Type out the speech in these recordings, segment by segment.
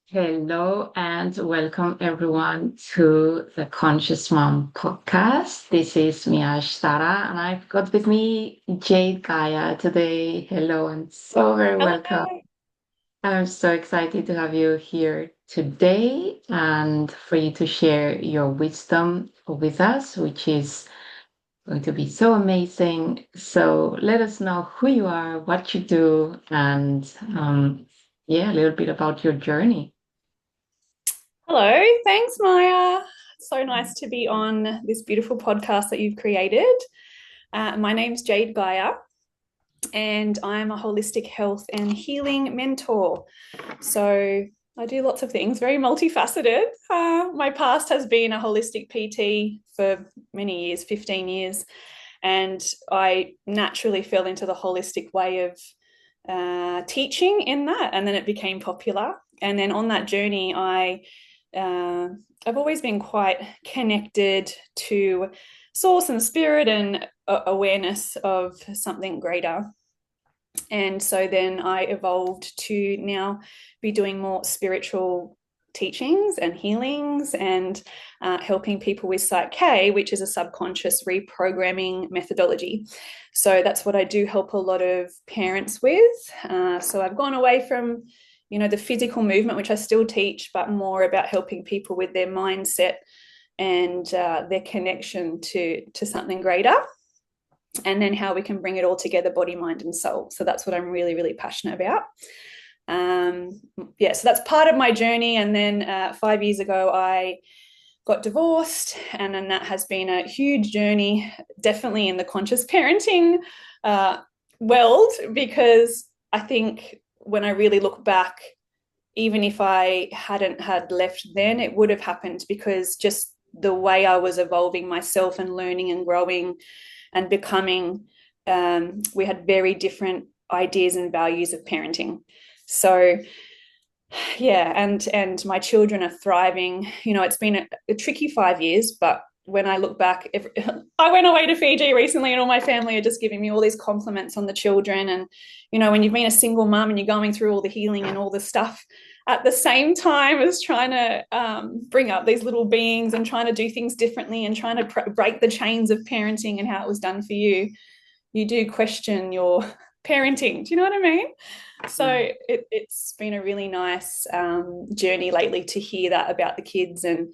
Hello and welcome everyone to the Conscious Mom podcast. This is Miash Sara and I've got with me Jade Gaia today. Hello and so very welcome. Hello. I'm so excited to have you here today and for you to share your wisdom with us, which is going to be so amazing. So let us know who you are, what you do, and yeah, a little bit about your journey. Hello. Thanks, Maya. So nice to be on this beautiful podcast that you've created. My name's Jade Gaia, and I'm a holistic health and healing mentor. So I do lots of things, very multifaceted. My past has been a holistic PT for many years, 15 years, and I naturally fell into the holistic way of teaching in that, and then it became popular. And then on that journey, uh, I've always been quite connected to source and spirit and awareness of something greater. And so then I evolved to now be doing more spiritual teachings and healings and helping people with PSYCH-K, which is a subconscious reprogramming methodology. So that's what I do help a lot of parents with. So I've gone away from, the physical movement, which I still teach, but more about helping people with their mindset and their connection to something greater, and then how we can bring it all together, body, mind, and soul. So that's what I'm really, really passionate about. So that's part of my journey. And then 5 years ago, I got divorced, and then that has been a huge journey, definitely in the conscious parenting world, because I think when I really look back, even if I hadn't had left then, it would have happened because just the way I was evolving myself and learning and growing and becoming, we had very different ideas and values of parenting. So yeah, and my children are thriving. It's been a tricky 5 years, but when I look back, I went away to Fiji recently, and all my family are just giving me all these compliments on the children. And when you've been a single mum and you're going through all the healing and all the stuff at the same time as trying to bring up these little beings and trying to do things differently and trying to break the chains of parenting and how it was done for you, you do question your parenting. Do you know what I mean? So it's been a really nice journey lately to hear that about the kids and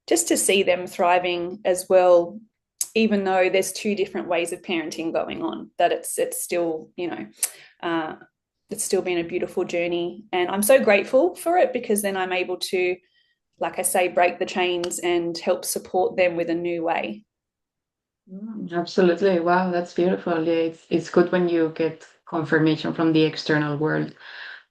just to see them thriving as well, even though there's two different ways of parenting going on, that it's still, it's still been a beautiful journey. And I'm so grateful for it because then I'm able to, like I say, break the chains and help support them with a new way. Absolutely. Wow, that's beautiful. Yeah, it's good when you get confirmation from the external world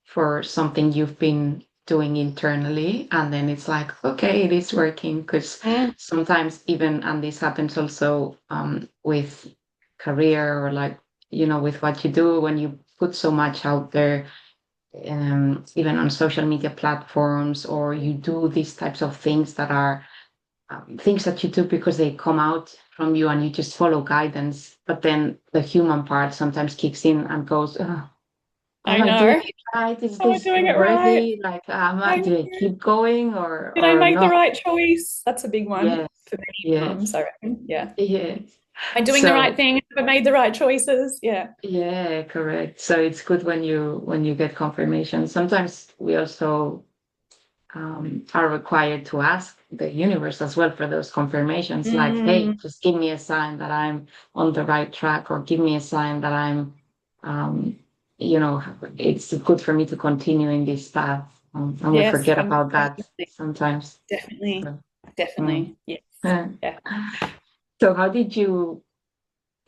for something you've been doing internally, and then it's like, okay, it is working. Because Mm. sometimes even, and this happens also with career or like, with what you do, when you put so much out there, even on social media platforms, or you do these types of things that are things that you do because they come out from you and you just follow guidance. But then the human part sometimes kicks in and goes, oh, I am I doing know. it right? Is Am I this doing it right? worthy? Like, I do I know. keep going Did I or make the not? right choice? That's a big one Yeah, for many moms, yes, I reckon. Yeah. yes. Am I doing the right So thing? Have I made the right choices? Yeah. yeah, correct. So it's good when you get confirmation. Sometimes we also are required to ask the universe as well for those confirmations, like, hey, Mm, just give me a sign that I'm on the right track, or give me a sign that I'm, um, it's good for me to continue in this path. And we yes, forget about that definitely, sometimes. definitely, So, mm. definitely. Yes. Uh, Yeah. so how did you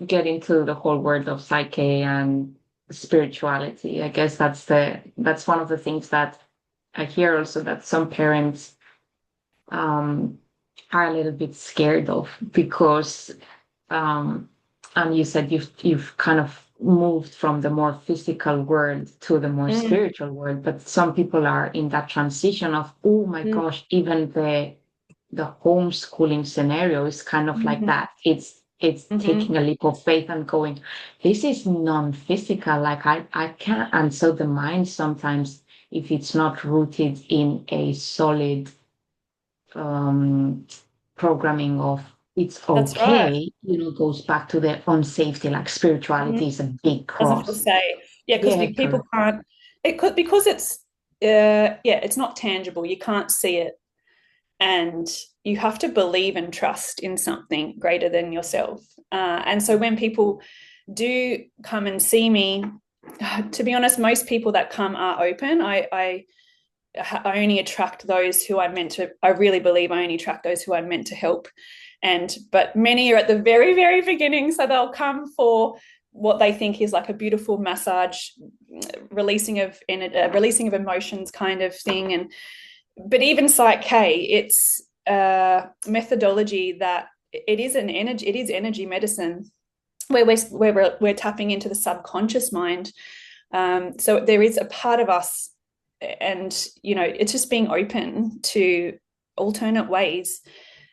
get into the whole world of psyche and spirituality? I guess that's one of the things that I hear also, that some parents um, are a little bit scared of, because um, and you said you've kind of moved from the more physical world to the more Mm, spiritual world, but some people are in that transition of, oh my mm, gosh, even the homeschooling scenario is kind of like mm, that. It's It's taking a leap of faith and going, this is non-physical. Like I can't. And so the mind sometimes, if it's not rooted in a solid programming of it's That's right. okay, goes back to the unsafety, like Mhm. spirituality is a big Doesn't feel cross. safe. Yeah, because Yeah, people correct. can't. It could because it's yeah, it's not tangible. You can't see it, and you have to believe and trust in something greater than yourself. And so when people do come and see me, to be honest, most people that come are open. I only attract those who I'm meant to. I really believe I only attract those who I'm meant to help. But many are at the very, very beginning, so they'll come for what they think is like a beautiful massage, releasing of emotions kind of thing. But even PSYCH-K, it's a methodology that it is energy medicine where we're tapping into the subconscious mind. So there is a part of us, and it's just being open to alternate ways.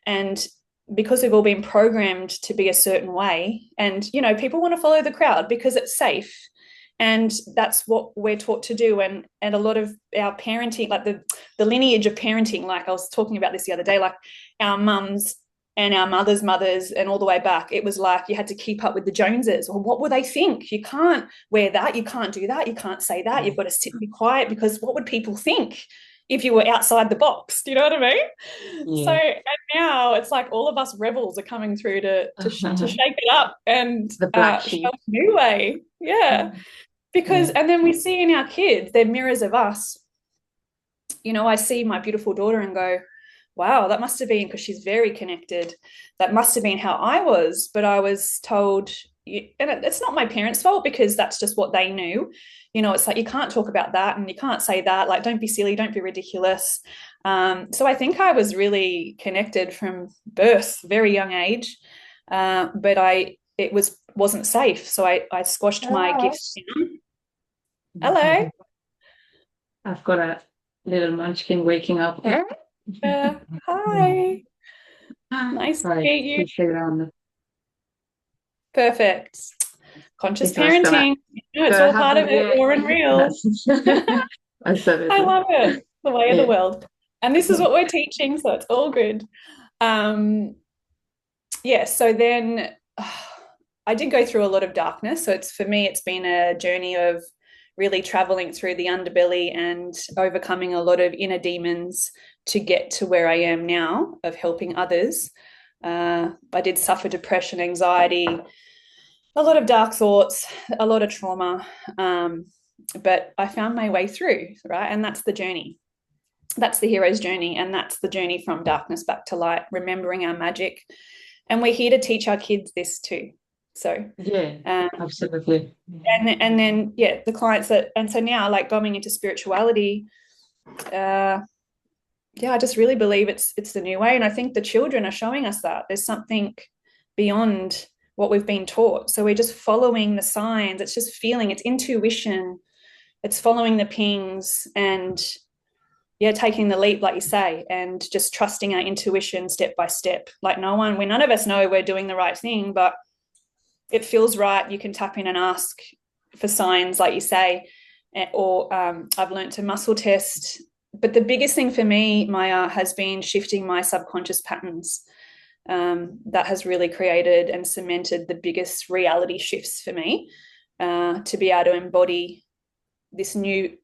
And because we've all been programmed to be a certain way, and people want to follow the crowd because it's safe, and that's what we're taught to do. And a lot of our parenting, like the lineage of parenting, like I was talking about this the other day, like our mums and our mothers and all the way back, it was like you had to keep up with the Joneses. Or what will they think? You can't wear that, you can't do that, you can't say that, you've got to sit and be quiet, because what would people think if you were outside the box? Do you know what I mean? So, Yeah. and now it's like all of us rebels are coming through to shake it up and The black show sheep. a new way. Yeah. Because, Yeah. and then we see in our kids, they're mirrors of us. I see my beautiful daughter and go, wow, that must have been, because she's very connected, that must have been how I was. But I was told, and it's not my parents' fault, because that's just what they knew. It's like, you can't talk about that and you can't say that. Like, don't be silly, don't be ridiculous. So I think I was really connected from birth, very young age. But it wasn't safe. So I squashed my gifts down. Hello. I've got a little munchkin waking up. Hi. Nice to Right, meet you. she's around. Perfect. Conscious It was gonna, parenting. It's gonna all part happen. of it, Yeah. raw and real. I Absolutely. love it. The way of the Yeah. world. And this is what we're teaching, so it's all good. Um, yeah, so then I did go through a lot of darkness. So for me, it's been a journey of really traveling through the underbelly and overcoming a lot of inner demons to get to where I am now of helping others. I did suffer depression, anxiety, a lot of dark thoughts, a lot of trauma. But I found my way through, right? And that's the journey. That's the hero's journey. And that's the journey from darkness back to light, remembering our magic. And we're here to teach our kids this too. So, Yeah, um, absolutely. and then, yeah, the clients and so now, like, going into spirituality, yeah, I just really believe it's the new way. And I think the children are showing us that there's something beyond what we've been taught. So we're just following the signs. It's just feeling, it's intuition, it's following the pings, and yeah, taking the leap, like you say, and just trusting our intuition step by step. Like none of us know we're doing the right thing, but it feels right. You can tap in and ask for signs, like you say, or I've learned to muscle test. But the biggest thing for me, Maya, has been shifting my subconscious patterns. That has really created and cemented the biggest reality shifts for me, to be able to embody this new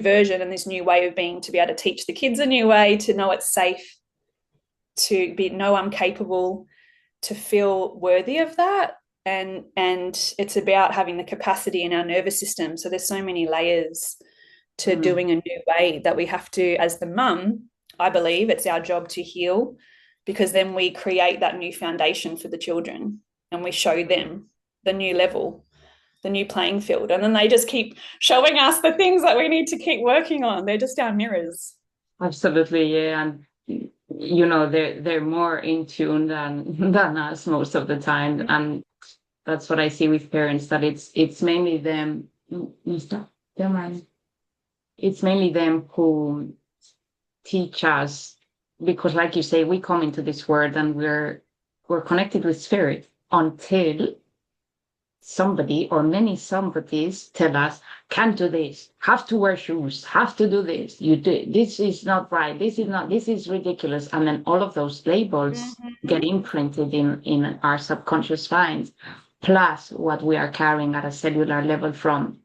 version and this new way of being, to be able to teach the kids a new way, to know it's safe, to know I'm capable, to feel worthy of that. And it's about having the capacity in our nervous system. So there's so many layers to doing a new way that we have to, as the mum, I believe it's our job to heal, because then we create that new foundation for the children and we show them the new level, the new playing field. And then they just keep showing us the things that we need to keep working on. They're just our mirrors. Absolutely, yeah. And they're more in tune than us most of the time. And that's what I see with parents, that it's mainly them. It's mainly them who teach us, because like you say, we come into this world and we're connected with spirit. until somebody or many somebodies tell us, can't do this, have to wear shoes, have to do this, you do this is not right, this is ridiculous. And then all of those labels get imprinted in our subconscious minds, plus what we are carrying at a cellular level from,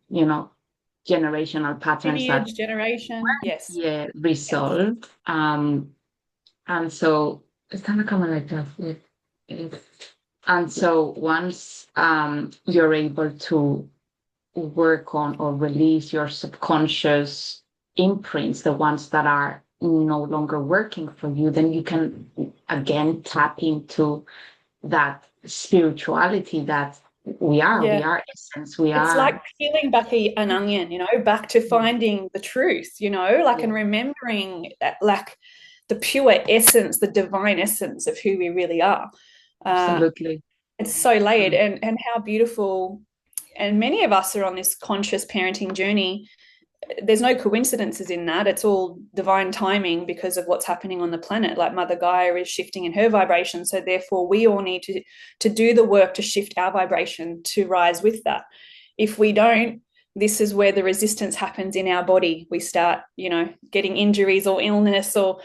generational patterns that Lineage, generation. Yes. resolved. And so it's kind of coming like that. And so once you're able to work on or release your subconscious imprints, the ones that are no longer working for you, then you can again tap into that spirituality that we are essence. It's like peeling back an onion, back to finding the truth, and remembering that, like, the pure essence, the divine essence of who we really are. Absolutely. It's so layered, and how beautiful. And many of us are on this conscious parenting journey. There's no coincidences in that. It's all divine timing because of what's happening on the planet. Like Mother Gaia is shifting in her vibration. So therefore we all need to do the work to shift our vibration to rise with that. If we don't, this is where the resistance happens in our body. We start, getting injuries or illness or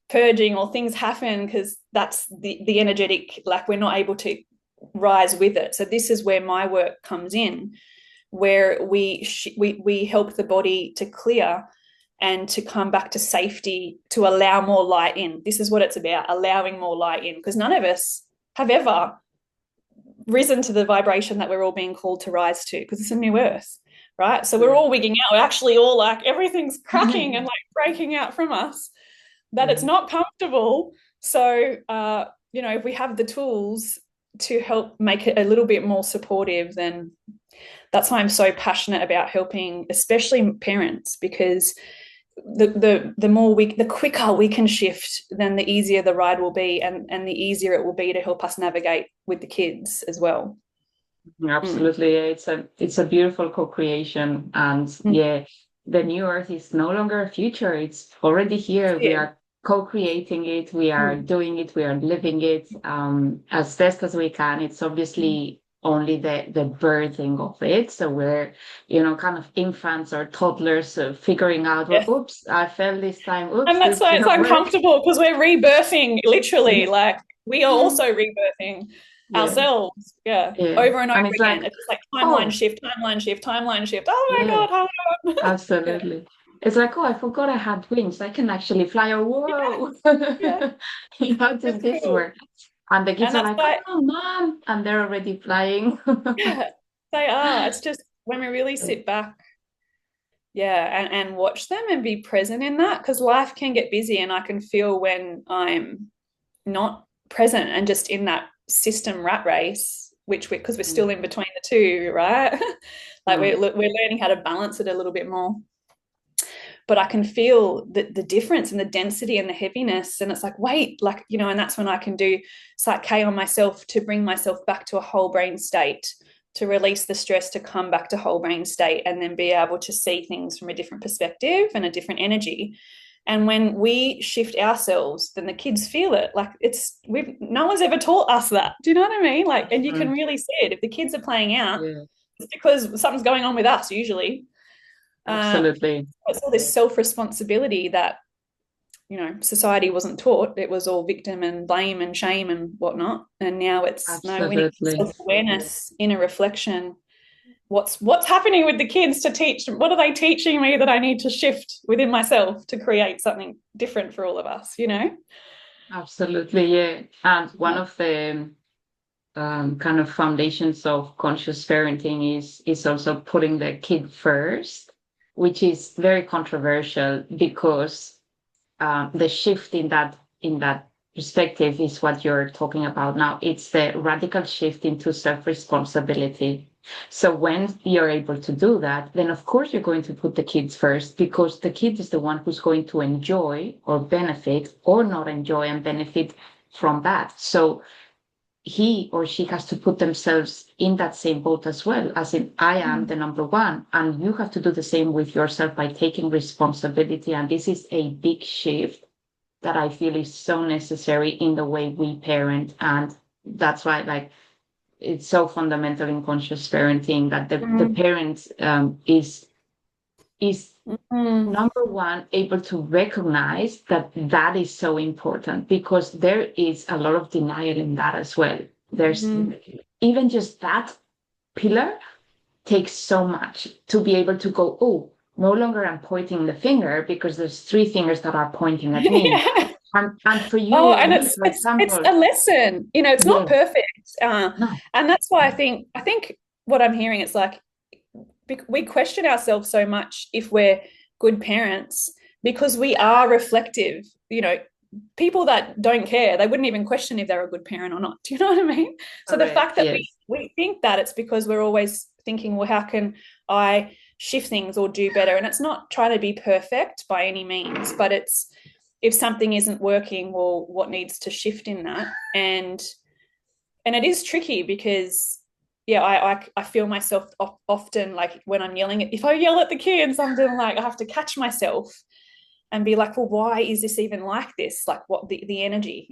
purging, or things happen because that's the energetic, like we're not able to rise with it. So this is where my work comes in, where we help the body to clear and to come back to safety, to allow more light in. This is what it's about, allowing more light in, because none of us have ever risen to the vibration that we're all being called to rise to, because it's a new earth, right? So we're all wigging out. We're actually all like, everything's cracking and like breaking out from us, that it's not comfortable. So, if we have the tools to help make it a little bit more supportive, then that's why I'm so passionate about helping, especially parents, because the quicker we can shift, then the easier the ride will be, and the easier it will be to help us navigate with the kids as well. Absolutely. It's a beautiful co-creation. And the new earth is no longer a future. It's already here. We are co-creating it. We are doing it. We are living it as best as we can. It's obviously only the birthing of it. So we're, kind of infants or toddlers figuring out, oops, I fell this time. Oops. And that's why it's uncomfortable, because we're rebirthing, literally. Like, we are also rebirthing ourselves. Over and over again. It's just like timeline shift. Oh my God, hold on. Absolutely. It's like, I forgot I had wings. I can actually fly. Whoa. How does this work? And the kids are like, oh, Mom. And they're already flying. They are. It's just when we really sit back, and watch them and be present in that, because life can get busy, and I can feel when I'm not present and just in that system rat race, because we're still in between the two, right? Like we're learning how to balance it a little bit more. But I can feel the difference in the density and the heaviness. And it's like, wait, and that's when I can do PSYCH-K on myself to bring myself back to a whole brain state, to release the stress, to come back to whole brain state, and then be able to see things from a different perspective and a different energy. And when we shift ourselves, then the kids feel it. Like, no one's ever taught us that. Do you know what I mean? Like, and you can really see it. If the kids are playing out, it's because something's going on with us usually. Absolutely. It's all this self-responsibility that, society wasn't taught. It was all victim and blame and shame and whatnot. And now it's we need self-awareness, inner reflection. What's happening with the kids to teach? What are they teaching me that I need to shift within myself to create something different for all of us, Absolutely, yeah. And one of the kind of foundations of conscious parenting is also putting the kid first, which is very controversial, because the shift in that perspective is what you're talking about now. It's the radical shift into self-responsibility. So when you're able to do that, then of course you're going to put the kids first, because the kid is the one who's going to enjoy or benefit or not enjoy and benefit from that. So he or she has to put themselves in that same boat as well, as in, I am the number one, and you have to do the same with yourself by taking responsibility. And this is a big shift that I feel is so necessary in the way we parent. And that's why, it's so fundamental in conscious parenting that the Mm. parent is Mm. number one able to recognize that that is so important, because there is a lot of denial in that as well. There's Mhm. even just that pillar takes so much to be able to go, oh, no longer I'm pointing the finger because there's three fingers that are pointing at me. Yeah. And for Oh, you, and me, it's for it's example, a lesson. It's not yes, perfect, no, and that's why I think what I'm hearing, it's like we question ourselves so much if we're good parents because we are reflective. People that don't care, they wouldn't even question if they're a good parent or not. Do you know what I mean? So the correct, fact that we yes, we think that, it's because we're always thinking, well, how can I shift things or do better? And it's not trying to be perfect by any means, but it's, if something isn't working, well, what needs to shift in that? And it is tricky because, yeah, I feel myself often, like when I'm yelling if I yell at the kids, I'm doing, like, I have to catch myself and be like, well, why is this even like this? Like, what the energy.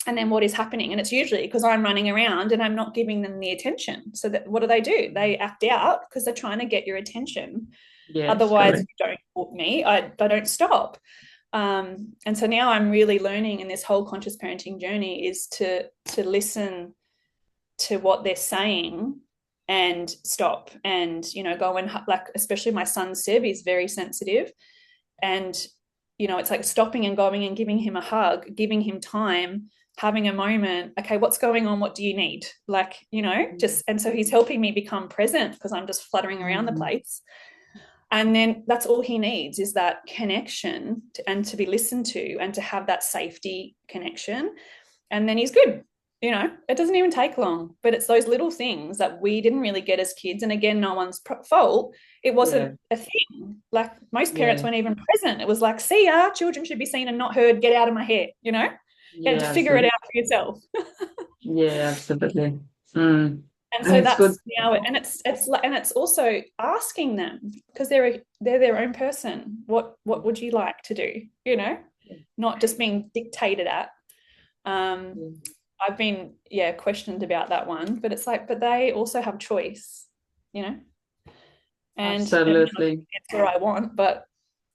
And then what is happening? And it's usually because I'm running around and I'm not giving them the attention. So that, what do? They act out because they're trying to get your attention. yes, Otherwise, if correct. you don't help me, I don't stop. And so now I'm really learning in this whole conscious parenting journey is to listen to what they're saying and stop and go and, like, especially my son Seb is very sensitive, and it's like stopping and going and giving him a hug, giving him time, having a moment. Okay, what's going on? What do you need? Like, just, and so he's helping me become present because I'm just fluttering around the Mhm. place. And then that's all he needs is that connection and to be listened to and to have that safety connection. And then he's good. It doesn't even take long, but it's those little things that we didn't really get as kids. And again, no one's fault. It Yeah, wasn't a thing. Like, most parents yeah, weren't even present. It was like, see ya, children should be seen and not heard. Get out of my hair. You had to yeah, figure it absolutely. out for yourself. Yeah, absolutely. Mm. And And so it's good. that's and it's also asking them, because they're their own person. What would you like to do? Not just being dictated at. Um, I've been, yeah, questioned about that one, but it's like, but they also have choice, you know, and Absolutely. that's what I want, but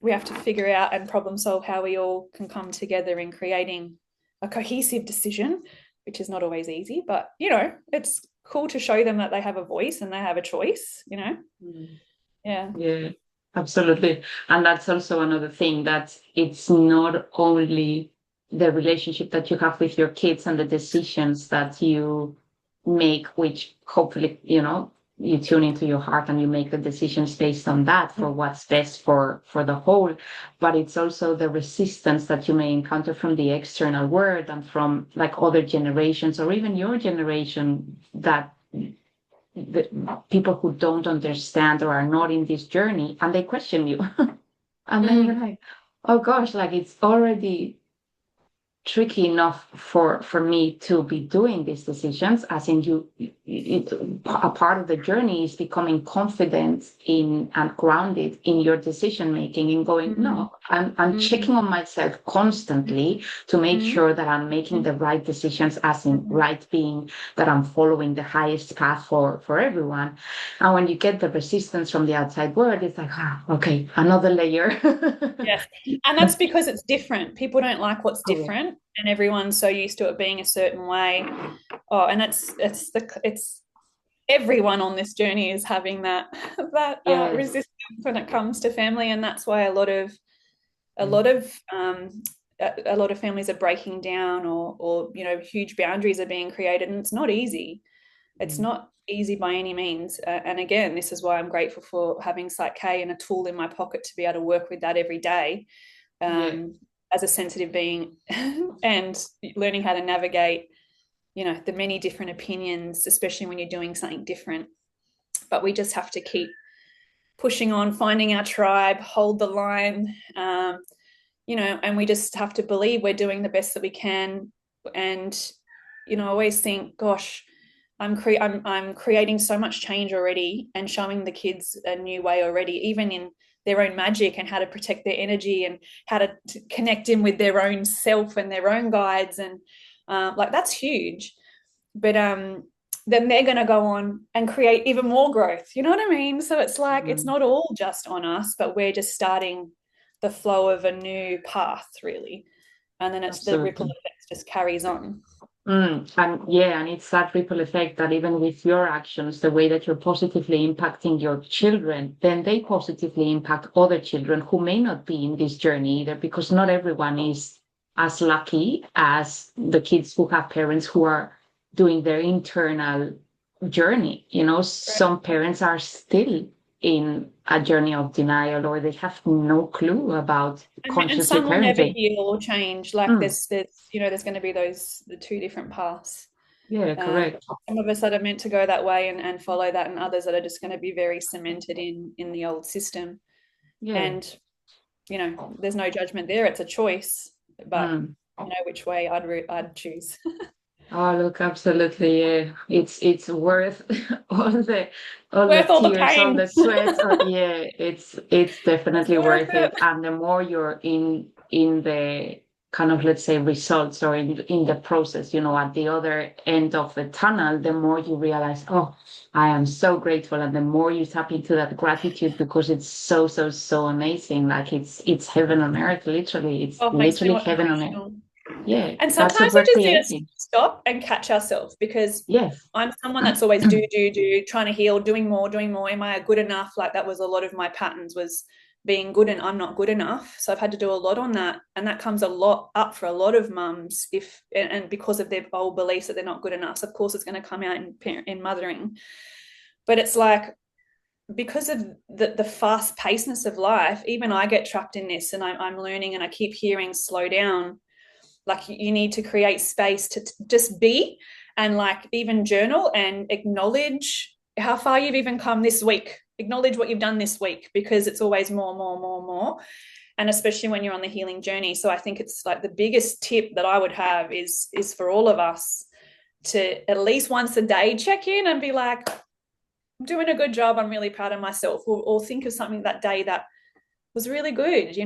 we have to figure out and problem solve how we all can come together in creating a cohesive decision, which is not always easy, but it's cool to show them that they have a voice and they have a choice. Mm. Yeah. Yeah, absolutely. And that's also another thing, that it's not only the relationship that you have with your kids and the decisions that you make, which hopefully, you tune into your heart and you make the decisions based on that for what's best for the whole, but it's also the resistance that you may encounter from the external world and from like other generations or even your generation, that the people who don't understand or are not in this journey, and they question you. And then you're Mm. like, oh gosh, like it's already tricky enough for me to be doing these decisions, as in a part of the journey is becoming confident in and grounded in your decision making and going, Mm. no, I'm Mm. checking on myself constantly to make Mm. sure that I'm making the right decisions, as in Mm. right being that I'm following the highest path for everyone. And when you get the resistance from the outside world, it's like, okay, another layer. Yes. And that's because it's different. People don't like what's Correct. different, and everyone's so used to it being a certain way. Oh, and it's everyone on this journey is having that Yes. resistance when it comes to family, and that's why a lot of a lot of families are breaking down, or huge boundaries are being created, and it's not easy. It's Mm. not easy by any means. And again, this is why I'm grateful for having PSYCH-K and a tool in my pocket to be able to work with that every day, Yeah. um, as a sensitive being, and learning how to navigate, the many different opinions, especially when you're doing something different. But we just have to keep pushing on, finding our tribe, hold the line, and we just have to believe we're doing the best that we can. And I always think, gosh, I'm creating so much change already and showing the kids a new way already, even in their own magic and how to protect their energy and how to connect in with their own self and their own guides, and like, that's huge. But then they're going to go on and create even more growth. You know what I mean? So it's like, it's Mm. not all just on us, but we're just starting the flow of a new path, really. And then it's the ripple Absolutely. effect just carries on. And yeah, and it's that ripple effect that even with your actions, the way that you're positively impacting your children, then they positively impact other children who may not be in this journey either, because not everyone is as lucky as the kids who have parents who are doing their internal journey. You know, some parents are still in a journey of denial, or they have no clue about And consciously some will never parenting. heal or change. Like Mm, there's going to be the two different paths. yeah, Uh, correct. some of us that are meant to go that way and follow that, and others that are just going to be very cemented in the old system. Yeah. And there's no judgment there. It's a choice, but Mm. which way I'd choose. Oh, look, absolutely. Yeah. It's worth all the Worth all the tears, all pain. the sweat. Yeah, it's It's definitely worth worth it. it. And the more you're in the kind of, let's say, results, or in the process, at the other end of the tunnel, the more you realize, oh, I am so grateful. And the more you tap into that gratitude, because it's so, so, so amazing. Like it's heaven on earth, literally. It's Oh, it makes me literally heaven on earth. emotional. Yeah, And that's what sometimes we we're just need to creating. stop and catch ourselves, because Yes. I'm someone that's always do, trying to heal, doing more, doing more. Am I good enough? Like that was a lot of my patterns, was being good and I'm not good enough. So I've had to do a lot on that. And that comes a lot up for a lot of mums, and because of their old beliefs that they're not good enough. So of course it's going to come out in mothering. But it's like, because of the fast pacedness of life, even I get trapped in this, and I'm learning, and I keep hearing slow down. Like you need to create space to just be, and like even journal and acknowledge how far you've even come this week. Acknowledge what you've done this week, because it's always more, more, more, more. And especially when you're on the healing journey. So I think it's like the biggest tip that I would have is for all of us to at least once a day check in and be like, I'm doing a good job. I'm really proud of myself. Or think of something that day that was really good,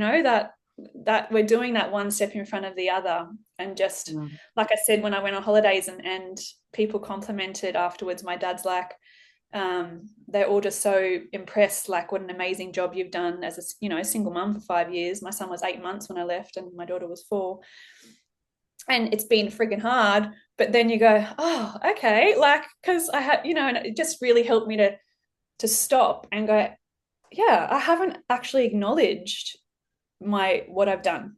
that we're doing that one step in front of the other. And just Mm. like I said, when I went on holidays and people complimented afterwards, my dad's like, they're all just so impressed, like what an amazing job you've done as a single mum for 5 years. My son was 8 months when I left, and my daughter was 4. And it's been freaking hard, but then you go, oh, okay, like, because I had, and it just really helped me to stop and go, yeah, I haven't actually acknowledged what I've done,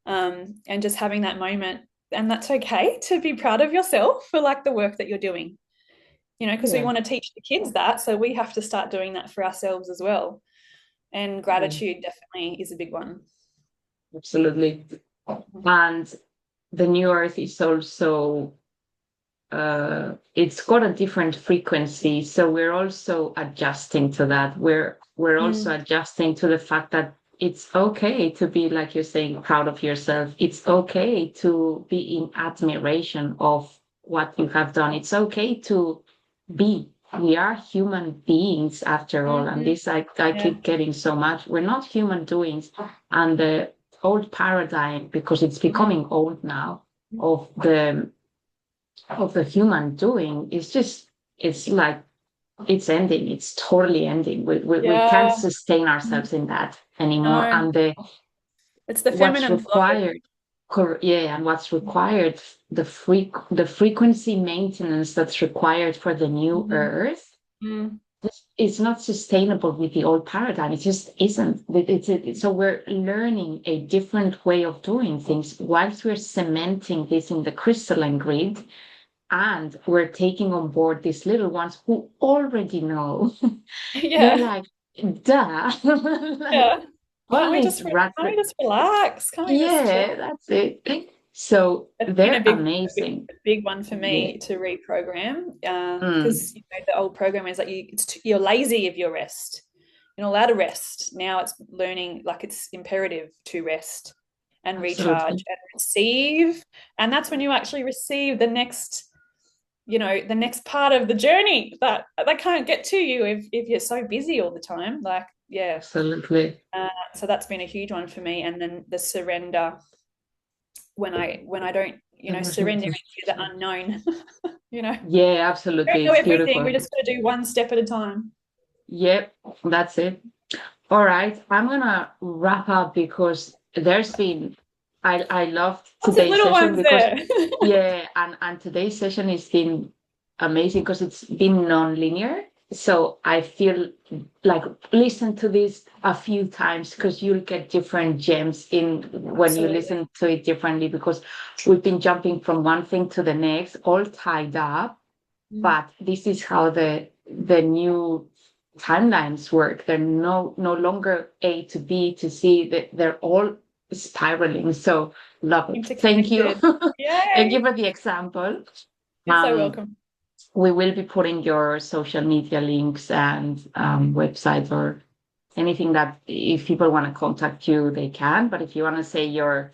and just having that moment. And that's okay to be proud of yourself for like the work that you're doing, because we Yeah, want to teach the kids that. So we have to start doing that for ourselves as well. And yeah, gratitude definitely is a big one. absolutely. And the new earth is also it's got a different frequency. So we're also adjusting to that. We're also Mm. adjusting to the fact that it's okay to be, like you're saying, proud of yourself. It's okay to be in admiration of what you have done. It's okay to be. We are human beings after all. And Mm-hmm. this I Yeah. keep getting so much. We're not human doings. And the old paradigm, because it's becoming old now, of the human doing is just, it's like it's ending. It's totally ending. We can't Yeah. sustain ourselves in that anymore. No, And the it's the what's feminine flow. required, yeah, and what's required, the frequency maintenance that's required for the new Mm-hmm. earth Mm. is not sustainable with the old paradigm. It just isn't. So we're learning a different way of doing things whilst we're cementing this in the crystalline grid, and we're taking on board these little ones who already know. They're Yeah. like, duh. Like Yeah. all these Can't we just relax? Can't we just chill? yeah, that's it. So It's been they're amazing. a big one for Yeah. me to reprogram, Mm, because the old program is like you're lazy if you rest. You're not allowed to rest. Now it's learning, like it's imperative to rest and recharge absolutely. and receive. And that's when you actually receive the next part of the journey that they can't get to you if you're so busy all the time. Like, yeah. Absolutely. So that's been a huge one for me. And then the surrender, when I don't surrender into the unknown. you know. Yeah, We don't absolutely. know It's everything. We beautiful. just got to do one step at a time. Yep, that's it. All right, I'm gonna wrap up because there's been I loved Lots of today's little session ones because there. yeah, and today's session has been amazing because it's been non-linear. So I feel like listen to this a few times because you'll get different gems in when you Absolutely. listen to it differently because we've been jumping from one thing to the next, all tied up. Mm. But this is how the new timelines work. They're no longer A to B to C. They're all spiraling. So love it. Thank you. Interconnected. Thank you Yay. for the example. You're so Um, welcome. we will be putting your social media links and websites or anything that if people want to contact you, they can. But if you want to say your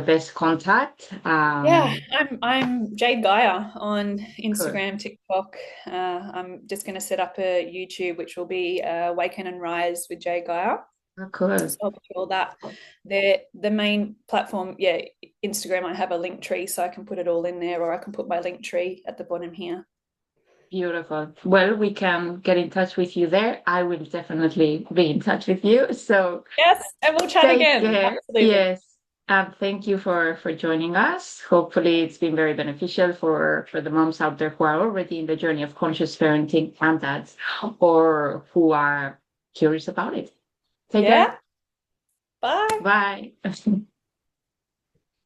best contact, Yeah, I'm Jade Gaia on cool. Instagram, TikTok. I'm just going to set up a YouTube, which will be Awaken and Rise with Jade Gaia. Oh, cool. So I'll put all that. The main platform, yeah, Instagram. I have a link tree, so I can put it all in there, or I can put my link tree at the bottom here. Beautiful. Well, we can get in touch with you there. I will definitely be in touch with you. So Yes, and we'll chat take again. care. Absolutely. Yes. Thank you for joining us. Hopefully, it's been very beneficial for the moms out there who are already in the journey of conscious parenting and dads, or who are curious about it. Take care. Yeah. Bye. Bye.